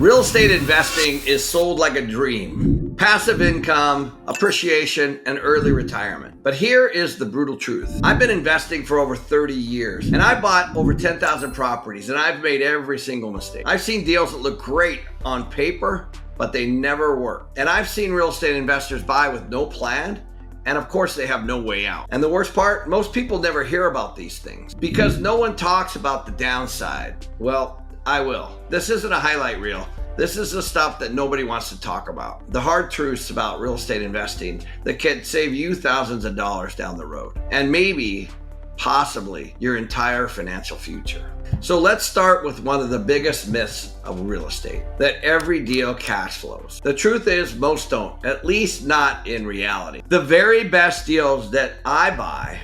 Real estate investing is sold like a dream. Passive income, appreciation, and early retirement. But here is the brutal truth. I've been investing for over 30 years, and I bought over 10,000 properties, and I've made every single mistake. I've seen deals that look great on paper, but they never work. And I've seen real estate investors buy with no plan, and of course they have no way out. And the worst part, most people never hear about these things because no one talks about the downside. Well, I will. This isn't a highlight reel. This is the stuff that nobody wants to talk about. The hard truths about real estate investing that can save you thousands of dollars down the road. And maybe, possibly, your entire financial future. So let's start with one of the biggest myths of real estate, that every deal cash flows. The truth is most don't, at least not in reality. The very best deals that I buy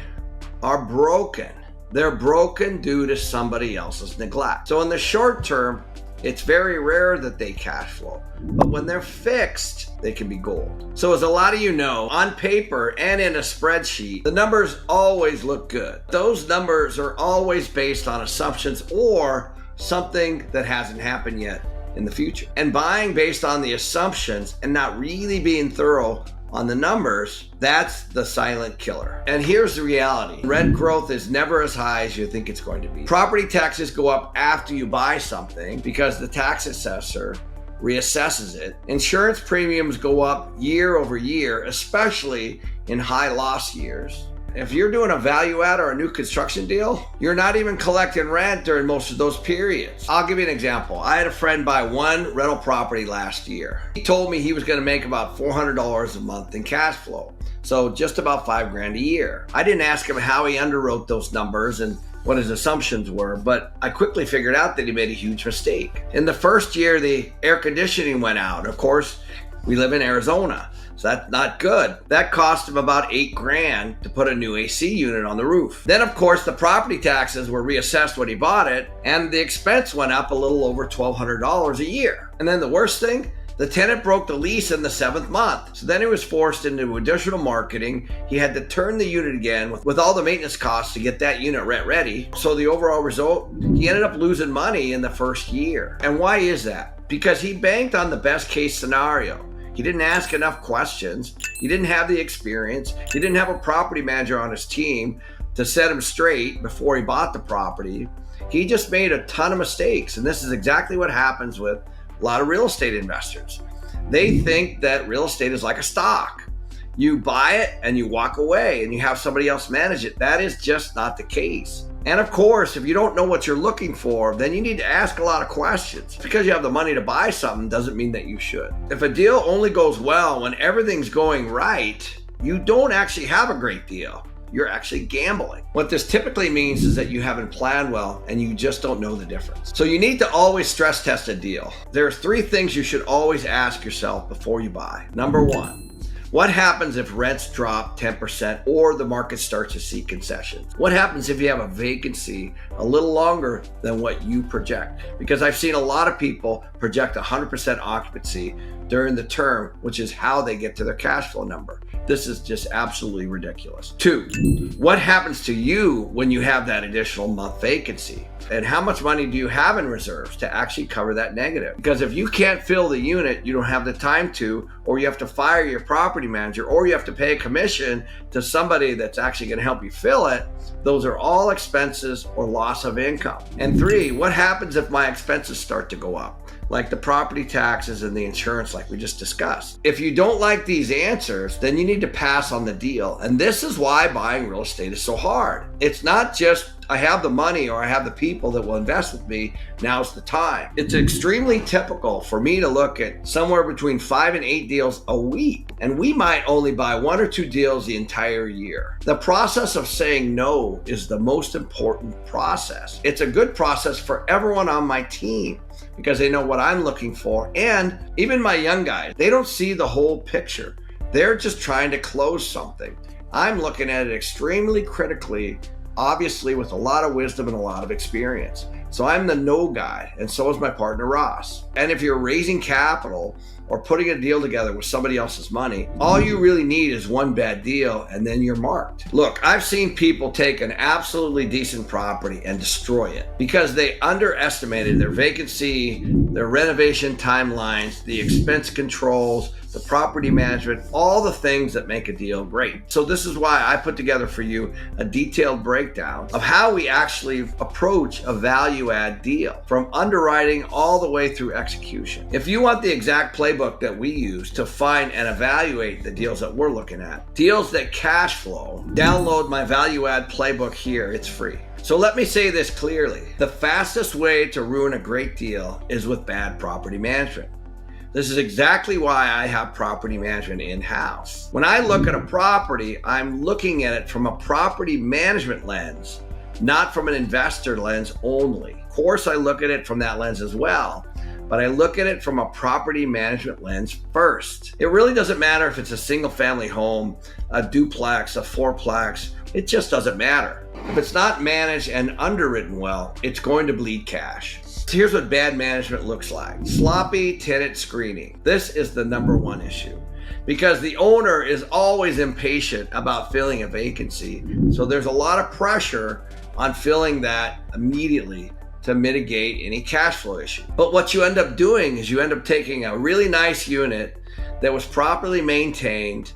are broken. They're broken due to somebody else's neglect. So in the short term, it's very rare that they cash flow. But when they're fixed, they can be gold. So as a lot of you know, on paper and in a spreadsheet, the numbers always look good. Those numbers are always based on assumptions or something that hasn't happened yet in the future. And buying based on the assumptions and not really being thorough on the numbers, that's the silent killer. And here's the reality. Rent growth is never as high as you think it's going to be. Property taxes go up after you buy something because the tax assessor reassesses it. Insurance premiums go up year over year, especially in high loss years. If you're doing a value add or a new construction deal, you're not even collecting rent during most of those periods. I'll give you an example. I had a friend buy one rental property last year. He told me he was going to make about $400 a month in cash flow. So just about $5,000 a year. I didn't ask him how he underwrote those numbers and what his assumptions were, but I quickly figured out that he made a huge mistake. In the first year, the air conditioning went out. Of course, we live in Arizona, so that's not good. That cost him about $8,000 to put a new AC unit on the roof. Then, of course, the property taxes were reassessed when he bought it, and the expense went up a little over $1,200 a year. And then the worst thing, the tenant broke the lease in the 7th month. So then he was forced into additional marketing. He had to turn the unit again with all the maintenance costs to get that unit rent ready. So the overall result, he ended up losing money in the first year. And why is that? Because he banked on the best case scenario. He didn't ask enough questions. He didn't have the experience. He didn't have a property manager on his team to set him straight before he bought the property. He just made a ton of mistakes. And this is exactly what happens with a lot of real estate investors. They think that real estate is like a stock. You buy it and you walk away and you have somebody else manage it. That is just not the case. And of course, if you don't know what you're looking for, then you need to ask a lot of questions. Because you have the money to buy something doesn't mean that you should. If a deal only goes well when everything's going right, you don't actually have a great deal. You're actually gambling. What this typically means is that you haven't planned well and you just don't know the difference. So you need to always stress test a deal. There's 3 things you should always ask yourself before you buy. Number 1, what happens if rents drop 10% or the market starts to see concessions? What happens if you have a vacancy a little longer than what you project? Because I've seen a lot of people project 100% occupancy during the term, which is how they get to their cash flow number. This is just absolutely ridiculous. 2, what happens to you when you have that additional month vacancy? And how much money do you have in reserves to actually cover that negative? Because if you can't fill the unit, you don't have the time to, or you have to fire your property manager, or you have to pay a commission to somebody that's actually going to help you fill it, those are all expenses or loss of income. And 3, what happens if my expenses start to go up? Like the property taxes and the insurance like we just discussed. If you don't like these answers, then you need to pass on the deal. And this is why buying real estate is so hard. It's not just I have the money or I have the people that will invest with me, now's the time. It's extremely typical for me to look at somewhere between 5 and 8 deals a week. And we might only buy 1 or 2 deals the entire year. The process of saying no is the most important process. It's a good process for everyone on my team because they know what I'm looking for. And even my young guys, they don't see the whole picture. They're just trying to close something. I'm looking at it extremely critically, obviously with a lot of wisdom and a lot of experience. So I'm the no guy, and so is my partner Ross. And if you're raising capital or putting a deal together with somebody else's money, all you really need is one bad deal and then you're marked. Look, I've seen people take an absolutely decent property and destroy it because they underestimated their vacancy, their renovation timelines, the expense controls, the property management, all the things that make a deal great. So this is why I put together for you a detailed breakdown of how we actually approach a value add deal, from underwriting all the way through execution. If you want the exact playbook that we use to find and evaluate the deals that we're looking at, deals that cash flow, download my value add playbook here. It's free. So let me say this clearly. The fastest way to ruin a great deal is with bad property management. This is exactly why I have property management in-house. When I look at a property, I'm looking at it from a property management lens, not from an investor lens only. Of course, I look at it from that lens as well, but I look at it from a property management lens first. It really doesn't matter if it's a single family home, a duplex, a fourplex, it just doesn't matter. If it's not managed and underwritten well, it's going to bleed cash. So here's what bad management looks like. Sloppy tenant screening. This is the number one issue because the owner is always impatient about filling a vacancy. So there's a lot of pressure on filling that immediately to mitigate any cash flow issue. But what you end up doing is you end up taking a really nice unit that was properly maintained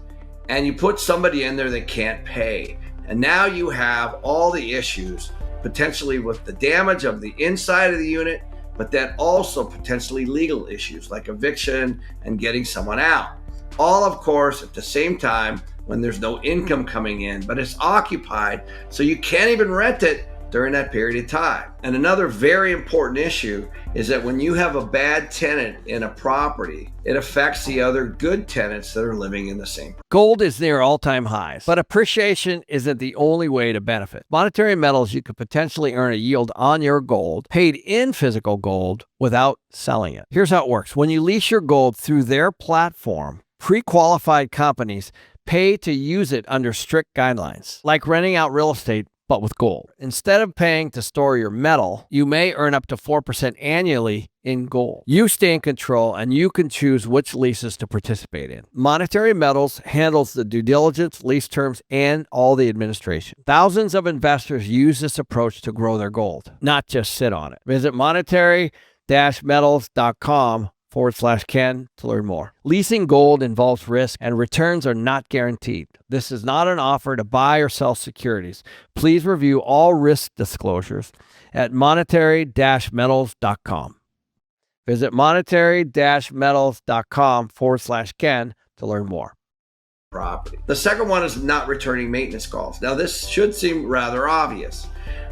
and you put somebody in there that can't pay. And now you have all the issues potentially with the damage of the inside of the unit, but then also potentially legal issues like eviction and getting someone out. All, of course, at the same time when there's no income coming in, but it's occupied, so you can't even rent it during that period of time. And another very important issue is that when you have a bad tenant in a property, it affects the other good tenants that are living in the same. Gold is near all-time highs, but appreciation isn't the only way to benefit. Monetary Metals, you could potentially earn a yield on your gold, paid in physical gold, without selling it. Here's how it works. When you lease your gold through their platform, pre-qualified companies pay to use it under strict guidelines, like renting out real estate but with gold. Instead of paying to store your metal, you may earn up to 4% annually in gold. You stay in control and you can choose which leases to participate in. Monetary Metals handles the due diligence, lease terms, and all the administration. Thousands of investors use this approach to grow their gold, not just sit on it. Visit monetary-metals.com/Ken to learn more. Leasing gold involves risk and returns are not guaranteed. This is not an offer to buy or sell securities. Please review all risk disclosures at monetary-metals.com. Visit monetary-metals.com/Ken to learn more. Property. The second one is not returning maintenance calls. Now, this should seem rather obvious,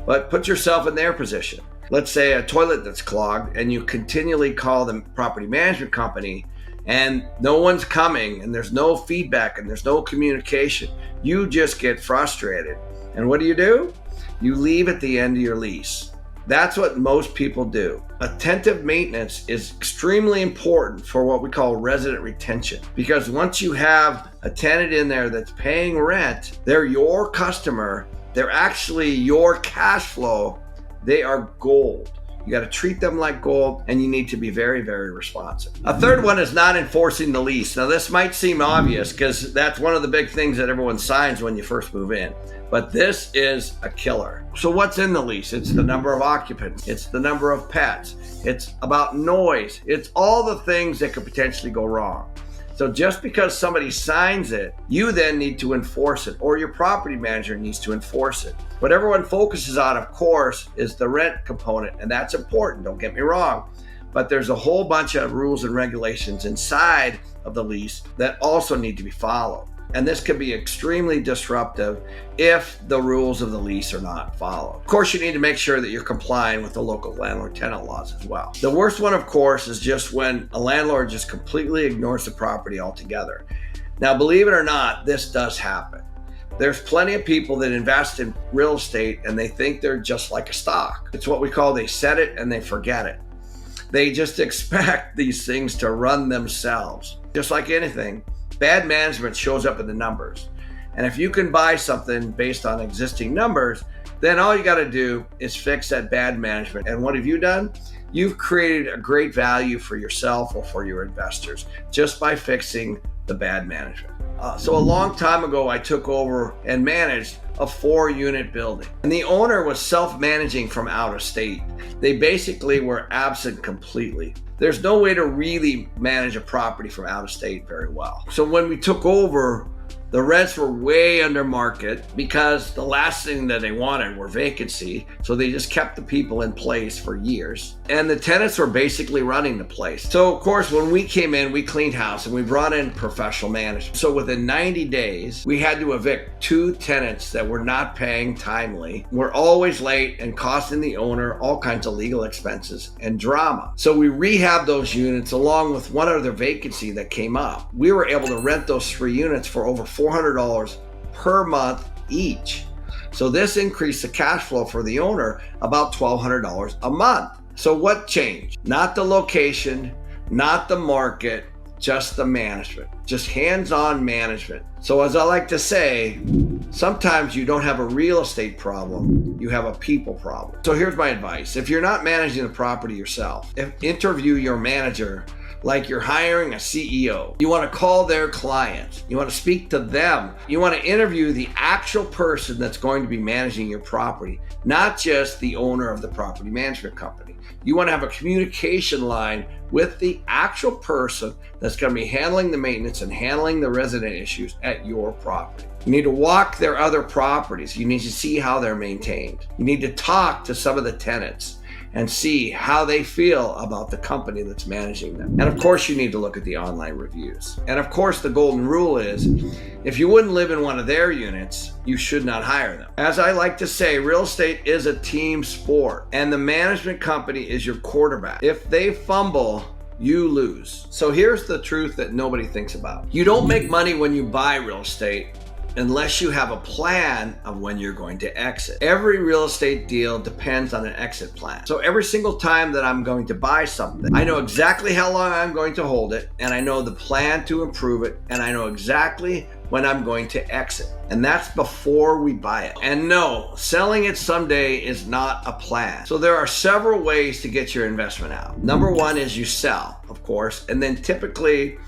but put yourself in their position. Let's say a toilet that's clogged and you continually call the property management company and no one's coming and there's no feedback and there's no communication. You just get frustrated. And what do? You leave at the end of your lease. That's what most people do. Attentive maintenance is extremely important for what we call resident retention, because once you have a tenant in there that's paying rent, they're your customer, they're actually your cash flow. They are gold. You got to treat them like gold, and you need to be very, very responsive. A third one is not enforcing the lease. Now, this might seem obvious because that's one of the big things that everyone signs when you first move in, but this is a killer. So what's in the lease? It's the number of occupants. It's the number of pets. It's about noise. It's all the things that could potentially go wrong. So just because somebody signs it, you then need to enforce it, or your property manager needs to enforce it. What everyone focuses on, of course, is the rent component, and that's important, don't get me wrong. But there's a whole bunch of rules and regulations inside of the lease that also need to be followed. And this can be extremely disruptive if the rules of the lease are not followed. Of course, you need to make sure that you're complying with the local landlord-tenant laws as well. The worst one, of course, is just when a landlord just completely ignores the property altogether. Now, believe it or not, this does happen. There's plenty of people that invest in real estate and they think they're just like a stock. It's what we call they set it and they forget it. They just expect these things to run themselves. Just like anything, bad management shows up in the numbers. And if you can buy something based on existing numbers, then all you got to do is fix that bad management. And what have you done? You've created a great value for yourself or for your investors just by fixing the bad management. So a long time ago, I took over and managed a 4-unit building. And the owner was self-managing from out of state. They basically were absent completely. There's no way to really manage a property from out of state very well. So when we took over, the rents were way under market because the last thing that they wanted were vacancy. So they just kept the people in place for years. And the tenants were basically running the place. So of course, when we came in, we cleaned house and we brought in professional management. So within 90 days, we had to evict 2 tenants that were not paying timely, were always late and costing the owner all kinds of legal expenses and drama. So we rehabbed those units along with one other vacancy that came up. We were able to rent those 3 units for over $400 per month each. So this increased the cash flow for the owner about $1,200 a month. So what changed? Not the location, not the market, just the management, just hands-on management. So as I like to say, sometimes you don't have a real estate problem, you have a people problem. So here's my advice. If you're not managing the property yourself, interview your manager like you're hiring a CEO. You want to call their clients. You want to speak to them. You want to interview the actual person that's going to be managing your property, not just the owner of the property management company. You want to have a communication line with the actual person that's going to be handling the maintenance and handling the resident issues at your property. You need to walk their other properties. You need to see how they're maintained. You need to talk to some of the tenants and see how they feel about the company that's managing them. And of course, you need to look at the online reviews. And of course, the golden rule is, if you wouldn't live in one of their units, you should not hire them. As I like to say, real estate is a team sport, and the management company is your quarterback. If they fumble, you lose. So here's the truth that nobody thinks about. You don't make money when you buy real estate unless you have a plan of when you're going to exit. Every real estate deal depends on an exit plan. So every single time that I'm going to buy something, I know exactly how long I'm going to hold it, and I know the plan to improve it, and I know exactly when I'm going to exit. And that's before we buy it. And no, selling it someday is not a plan. So there are several ways to get your investment out. Number one is you sell, of course, and then typically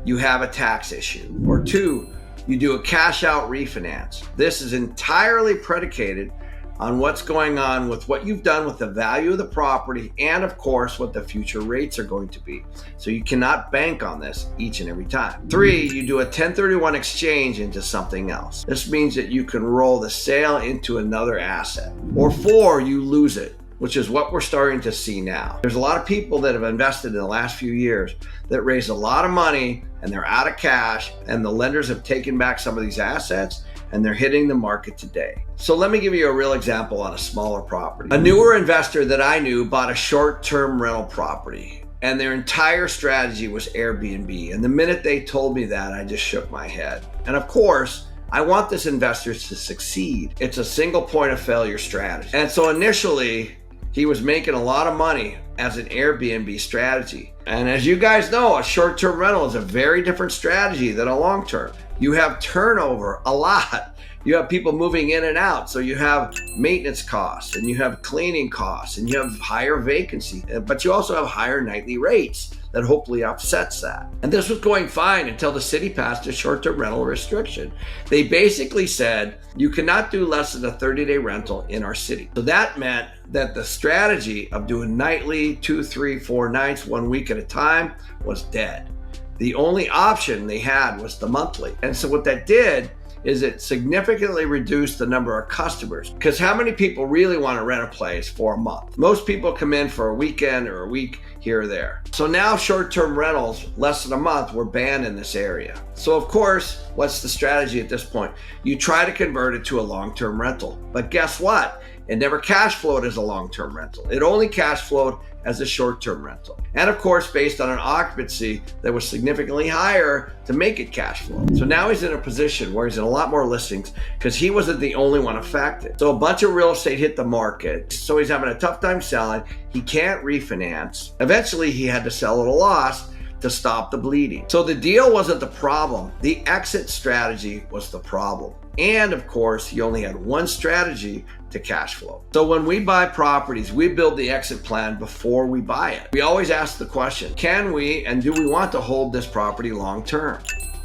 you have a tax issue. Or 2, you do a cash out refinance. This is entirely predicated on what's going on with what you've done with the value of the property and of course what the future rates are going to be. So you cannot bank on this each and every time. 3, you do a 1031 exchange into something else. This means that you can roll the sale into another asset. Or 4, you lose it, which is what we're starting to see now. There's a lot of people that have invested in the last few years that raised a lot of money and they're out of cash, and the lenders have taken back some of these assets and they're hitting the market today. So let me give you a real example on a smaller property. A newer investor that I knew bought a short-term rental property, and their entire strategy was Airbnb. And the minute they told me that, I just shook my head. And of course, I want this investor to succeed. It's a single point of failure strategy. And so initially, he was making a lot of money as an Airbnb strategy. And as you guys know, a short-term rental is a very different strategy than a long-term. You have turnover a lot. You have people moving in and out. So you have maintenance costs and you have cleaning costs and you have higher vacancy, but you also have higher nightly rates that hopefully offsets that. And this was going fine until the city passed a short-term rental restriction. They basically said, you cannot do less than a 30-day rental in our city. So that meant that the strategy of doing nightly, 2, 3, 4 nights, 1 week at a time was dead. The only option they had was the monthly. And so what that did is it significantly reduced the number of customers. Because how many people really want to rent a place for a month? Most people come in for a weekend or a week here or there. So now short-term rentals, less than a month, were banned in this area. So of course, what's the strategy at this point? You try to convert it to a long-term rental. But guess what? It never cash flowed as a long-term rental. It only cash flowed as a short-term rental. And of course, based on an occupancy that was significantly higher to make it cash flow. So now he's in a position where he's in a lot more listings because he wasn't the only one affected. So a bunch of real estate hit the market. So he's having a tough time selling. He can't refinance. Eventually, he had to sell at a loss to stop the bleeding. So the deal wasn't the problem. The exit strategy was the problem. And of course, you only had one strategy to cash flow. So when we buy properties, we build the exit plan before we buy it. We always ask the question, can we and do we want to hold this property long term?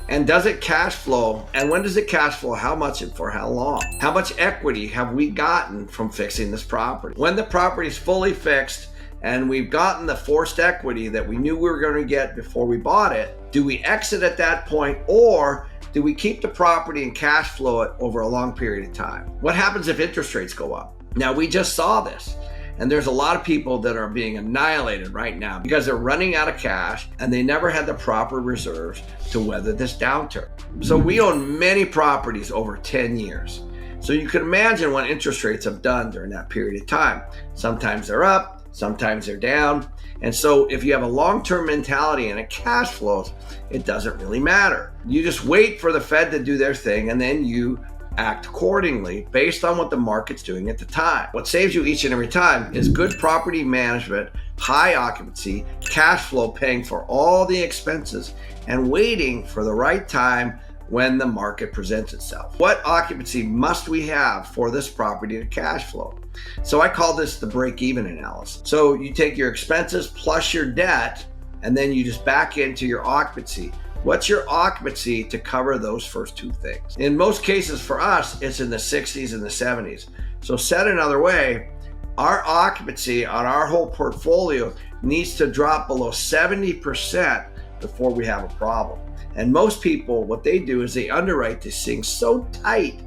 And does it cash flow? And when does it cash flow? How much and for how long? How much equity have we gotten from fixing this property? When the property is fully fixed and we've gotten the forced equity that we knew we were going to get before we bought it, do we exit at that point, or do we keep the property and cash flow it over a long period of time? What happens if interest rates go up? Now, we just saw this. And there's a lot of people that are being annihilated right now because they're running out of cash and they never had the proper reserves to weather this downturn. So we own many properties over 10 years. So you can imagine what interest rates have done during that period of time. Sometimes they're up, sometimes they're down. And so if you have a long-term mentality and it cash flows, it doesn't really matter. You just wait for the Fed to do their thing and then you act accordingly based on what the market's doing at the time. What saves you each and every time is good property management, high occupancy, cash flow paying for all the expenses, and waiting for the right time when the market presents itself. What occupancy must we have for this property to cash flow? So I call this the break-even analysis. So you take your expenses plus your debt, and then you just back into your occupancy. What's your occupancy to cover those first two things? In most cases for us, it's in the 60s and the 70s. So said another way, our occupancy on our whole portfolio needs to drop below 70% before we have a problem. And most people, what they do is they underwrite this thing so tight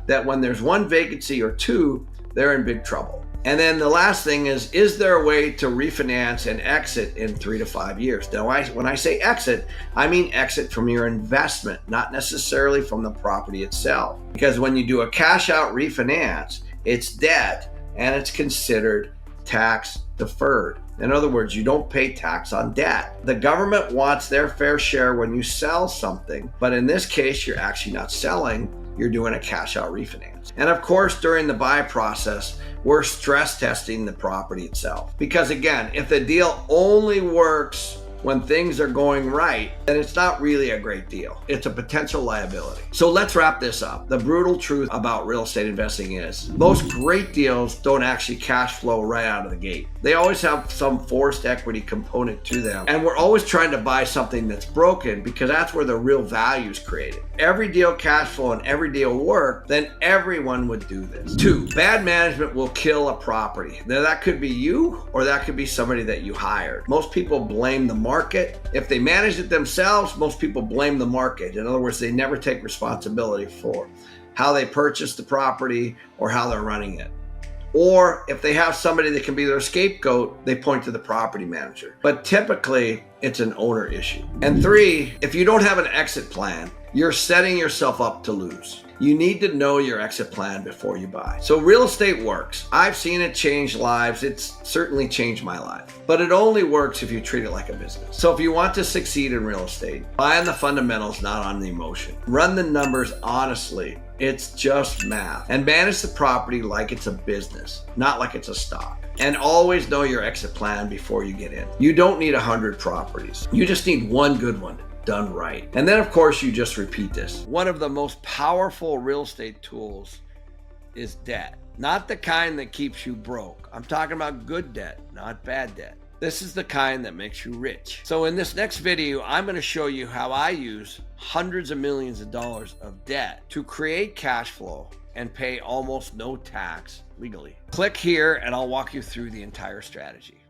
that when there's one vacancy or two, they're in big trouble. And then the last thing is there a way to refinance and exit in 3 to 5 years? Now, when I say exit, I mean exit from your investment, not necessarily from the property itself. Because when you do a cash out refinance, it's debt and it's considered tax deferred. In other words, you don't pay tax on debt. The government wants their fair share when you sell something, but in this case, you're actually not selling, you're doing a cash out refinance. And of course, during the buy process, we're stress testing the property itself. Because again, if the deal only works when things are going right, then it's not really a great deal. It's a potential liability. So let's wrap this up. The brutal truth about real estate investing is most great deals don't actually cash flow right out of the gate. They always have some forced equity component to them. And we're always trying to buy something that's broken because that's where the real value is created. Every deal cash flow and every deal work, then everyone would do this. 2, bad management will kill a property. Now that could be you or that could be somebody that you hired. Most people blame the market. If they manage it themselves, most people blame the market. In other words, they never take responsibility for how they purchased the property or how they're running it. Or if they have somebody that can be their scapegoat, they point to the property manager. But typically, it's an owner issue. And 3, if you don't have an exit plan, you're setting yourself up to lose. You need to know your exit plan before you buy. So real estate works. I've seen it change lives. It's certainly changed my life. But it only works if you treat it like a business. So if you want to succeed in real estate, buy on the fundamentals, not on the emotion. Run the numbers honestly. It's just math. And manage the property like it's a business, not like it's a stock. And always know your exit plan before you get in. You don't need 100 properties. You just need one good one done right. And then of course you just repeat this. One of the most powerful real estate tools is debt. Not the kind that keeps you broke. I'm talking about good debt, not bad debt. This is the kind that makes you rich. So in this next video, I'm going to show you how I use hundreds of millions of dollars of debt to create cash flow and pay almost no tax legally. Click here and I'll walk you through the entire strategy.